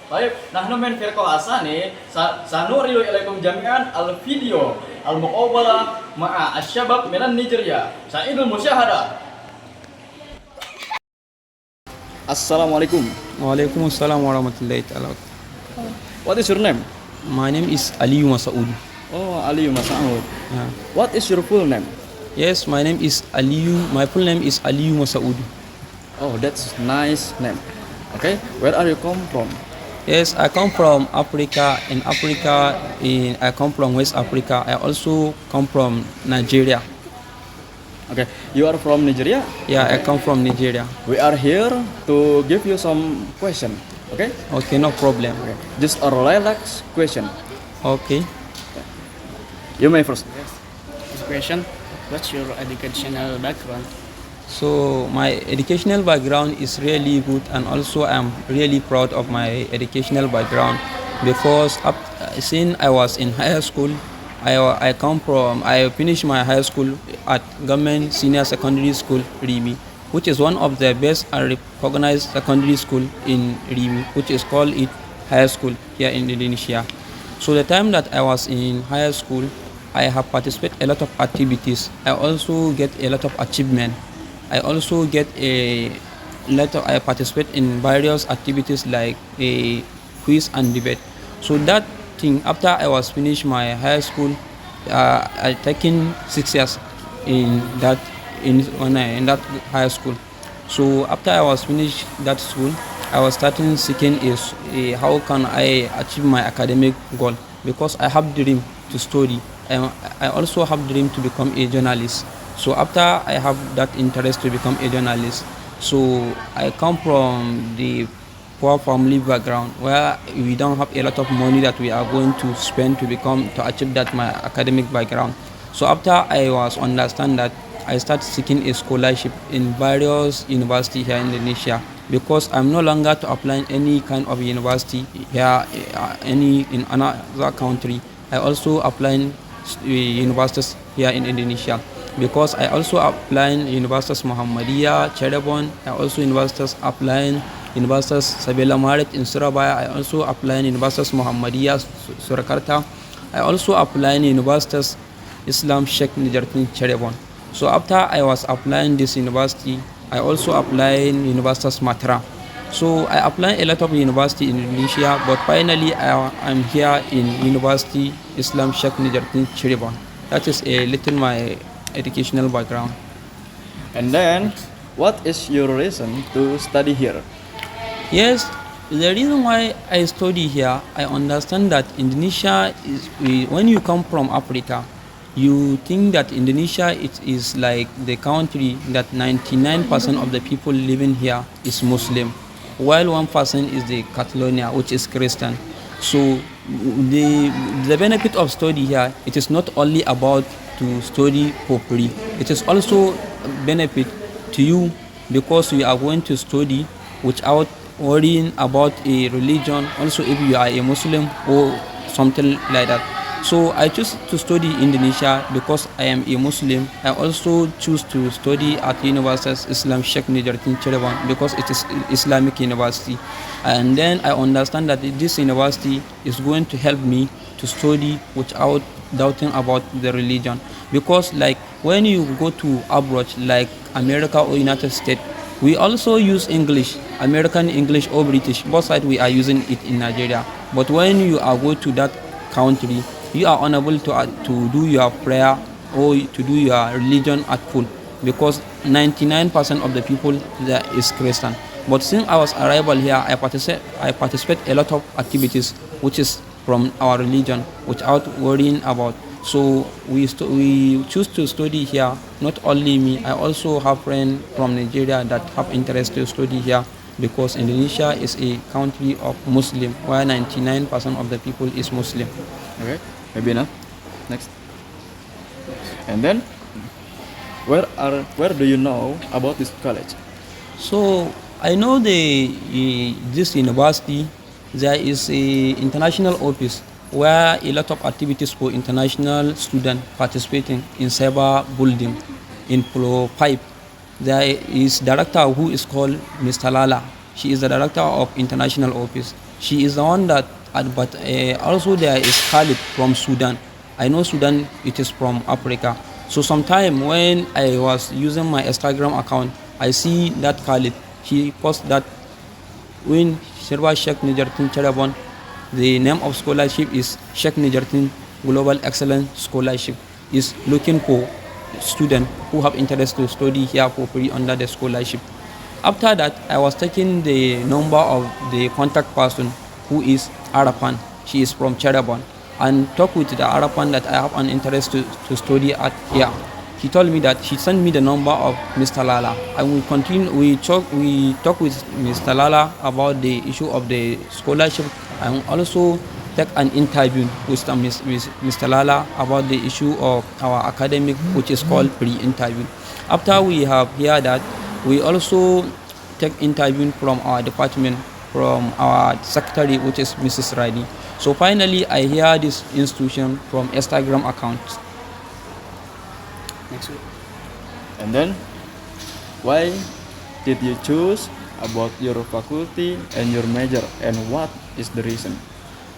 طيب نحن من فرقة أساني سنوري إليكم جميعا الفيديو المقابلة مع الشباب من نيجيريا. سعيد المشاهدة. Assalamualaikum. Waalaikumsalam warahmatullahi ta'ala. What is your name? My name is Aliyu Masaud. Oh, Aliyu Masaud. Yeah. What is your full name? Yes, my name is Aliyu. My full name is Aliyu Masaud. Oh, that's nice name. Okay, where are you come from? Yes, I come from Africa. I come from West Africa. I also come from Nigeria. Okay, you are from Nigeria? Yeah, I come from Nigeria. We are here to give you some question. Okay? Okay, no problem. Okay. Just a relax question. Okay. You may first. This question, what's your educational background? So my educational background is really good, and also I'm really proud of my educational background because since I was in high school, I finished my high school at Government Senior Secondary School, Rimi, which is one of the best and recognized secondary school in Rimi, which is called it high school here in Indonesia. So the time that I was in high school, I have participated a lot of activities. I also get a lot of achievement. I also get I participate in various activities like a quiz and debate. So that thing, after I was finished my high school, I taken 6 years in that high school. So after I was finished that school, I was starting seeking is how can I achieve my academic goal, because I have dream to study. I also have dream to become a journalist. So after I have that interest to become a journalist, so I come from the poor family background where we don't have a lot of money that we are going to spend to achieve that my academic background. So after I was understand that, I started seeking a scholarship in various universities here in Indonesia, because I'm no longer to apply any kind of university here in another country. I also apply universities here in Indonesia, because I also applying universities Muhammadiyah, Cirebon. I also applying universities Sabila Marit in Surabaya. I also applying universities Muhammadiyah Surakarta. I also applying universities Islam Sheikh Nijartin Cirebon. So after I was applying this university, I also applying universities Matra. So I applied a lot of university in Indonesia, but finally I'm here in University Islam Sheikh Nijartin Cirebon. That is a little my educational background. And then, what is your reason to study here? Yes, the reason why I study here, I understand that Indonesia when you come from Africa, you think that Indonesia is like the country that 99% of the people living here is Muslim, while 1% is the Catalonia, which is Christian. So the benefit of study here, it is not only about to study for free. It is also a benefit to you, because you are going to study without worrying about a religion, also if you are a Muslim or something like that. So I choose to study Indonesia because I am a Muslim. I also choose to study at University Islam Sheikh Nijartin Cirebon because it is Islamic university. And then I understand that this university is going to help me to study without doubting about the religion, because like when you go to abroad like America or United States, we also use English, American English or British, both sides we are using it in Nigeria. But when you are go to that country, you are unable to do your prayer or to do your religion at full, because 99% of the people there is Christian. But since I was arrival here, I participate a lot of activities which is from our religion without worrying about. So we choose to study here. Not only me, I also have friends from Nigeria that have interest to study here, because Indonesia is a country of Muslim, where 99% of the people is Muslim. Okay, maybe now. Next. And then, where do you know about this college? So I know this university. There is a international office where a lot of activities for international students participating in cyber building in Floor 5. There is director who is called Mr. Lala. She is the director of international office. She is the one that, but also there is Khalid from Sudan. I know Sudan, it is from Africa. So sometime when I was using my Instagram account, I see that Khalid, he post that when Sherwa Sheikh Nijartin Charabon, the name of scholarship is Sheikh Nijartin Global Excellence Scholarship, is looking for students who have interest to study here for free under the scholarship. After that, I was taking the number of the contact person who is Arapan. She is from Cherabon, and talk with the Arapan that I have an interest to study at here. He told me that he sent me the number of Mr. Lala, and we continue. We talk with Mr. Lala about the issue of the scholarship, and also take an interview with Mr. Lala about the issue of our academic, which is called pre-interview. After we have heard that, we also take interview from our department, from our secretary, which is Mrs. Radi. So finally, I hear this institution from Instagram account. Next week. And then, why did you choose about your faculty and your major, and what is the reason?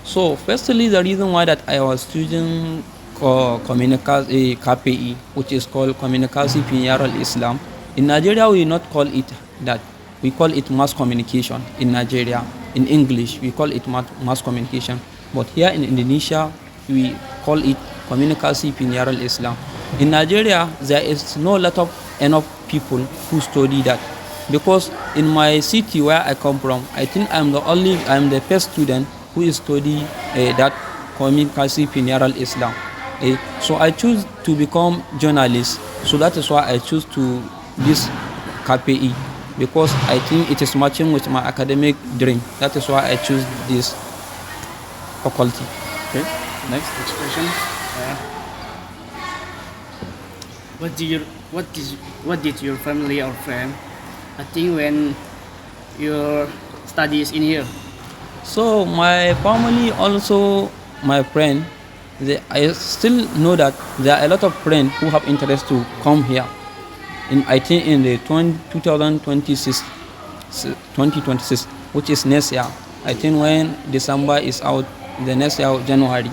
So firstly, the reason why that I was choosing KPI, which is called Komunikasi Penyiaran Islam. In Nigeria, we not call it that. We call it mass communication in Nigeria. In English, we call it mass communication. But here in Indonesia, we call it Komunikasi Penyiaran Islam. In Nigeria, there is no lot of enough people who study that. Because in my city where I come from, I think I'm the first student who is study that Komunikasi Penyiaran Islam. So I choose to become journalist. So that is why I choose to this KPI, because I think it is matching with my academic dream. That is why I choose this faculty. Okay, next. Next question. What did your family or friend think when your studies in here? So my family, also my friend, I still know that there are a lot of friends who have interest to come here. I think in the 2026, which is next year. I think when December is out, the next year, January,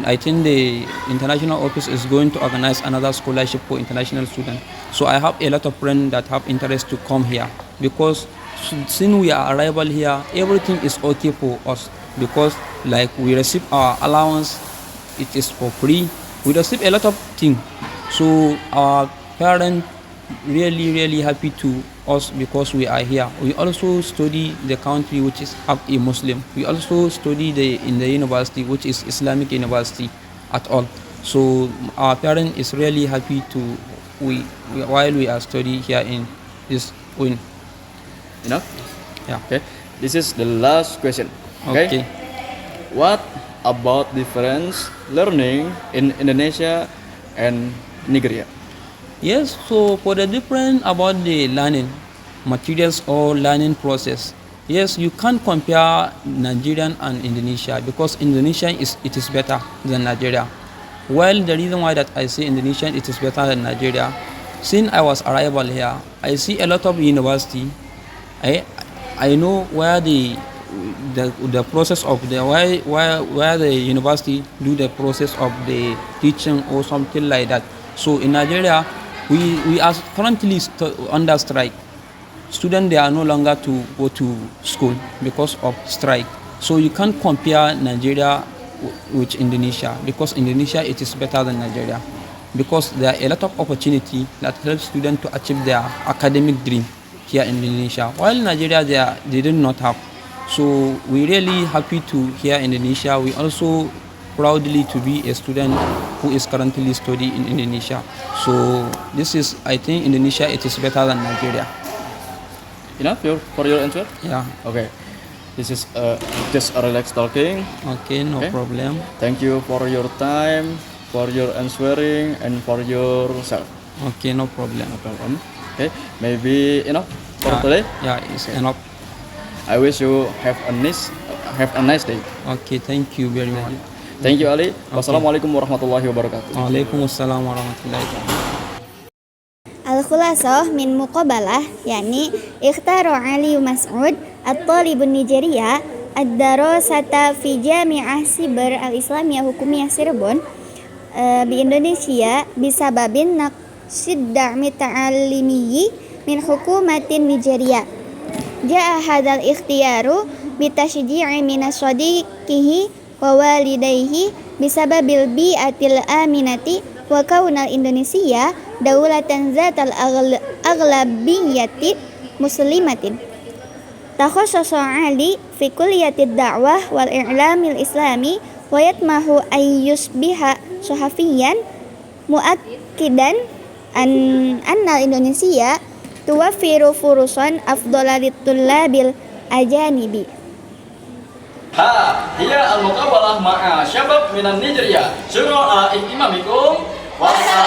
I think the international office is going to organize another scholarship for international students. So I have a lot of friends that have interest to come here, because since we are arrival here, everything is okay for us, because like we receive our allowance, it is for free. We receive a lot of things. So our parents really happy to us because we are here. We also study the country which is have a Muslim. We also study in the university which is Islamic university at all. So our parent is really happy to while we are studying here in this win. Enough? Yeah. Okay. This is the last question. Okay. What about difference learning in Indonesia and Nigeria? Yes, so for the difference about the learning materials or learning process, yes, you can't compare Nigerian and Indonesia, because Indonesia is better than Nigeria. Well, the reason why that I say Indonesia it is better than Nigeria, since I was arrival here, I see a lot of university. I know where the process of the where the university do the process of the teaching or something like that. So in Nigeria, we are currently under strike. Students, they are no longer to go to school because of strike. So you can't compare Nigeria with Indonesia, because Indonesia it is better than Nigeria, because there are a lot of opportunity that helps students to achieve their academic dream here in Indonesia, while Nigeria they did not have. So we really happy to here in Indonesia. We also proudly to be a student who is currently studying in Indonesia. So this is, I think Indonesia it is better than Nigeria. Enough for your answer? Yeah. Okay. This is just a relaxed talking. Okay, no problem. Thank you for your time, for your answering, and for yourself. Okay, no problem. No problem. Okay. Maybe enough for today. Yeah, it's enough. I wish you have a nice day. Okay, thank you very much. Thank you Ali. Wassalamualaikum warahmatullahi wabarakatuh. Waalaikumsalam warahmatullahi wabarakatuh. Al-Khulasah min muqabalah, yakni ikhtara Ali Mas'ud at-talibun Nigeria ad-darasata fi Jami'ah Siber al-Islamiyah Hukumiyah Cirebon di Indonesia bisababin naqsid da'mi ta'alimiyyi min hukumatin Nigeria. Ja'a hadal ikhtiyaru bitashji'i min sadiqihi wa walidayhi bisababil bi'atil aminati wa kaunal Indonesia daulatan zatal aghlabiyyati muslimatin. Takhassasa Ali fi kulliyatid da'wah wal i'lamil islami wa yatmahu ay yusbiha sahafiyan muakkidan anna Indonesia tuwaffiru furusan afdala litullabil ajanibi. Hiya al-muqabalah ma'a syabab minan Nigeria. Syukran ala ihtimamikum. Wassalamu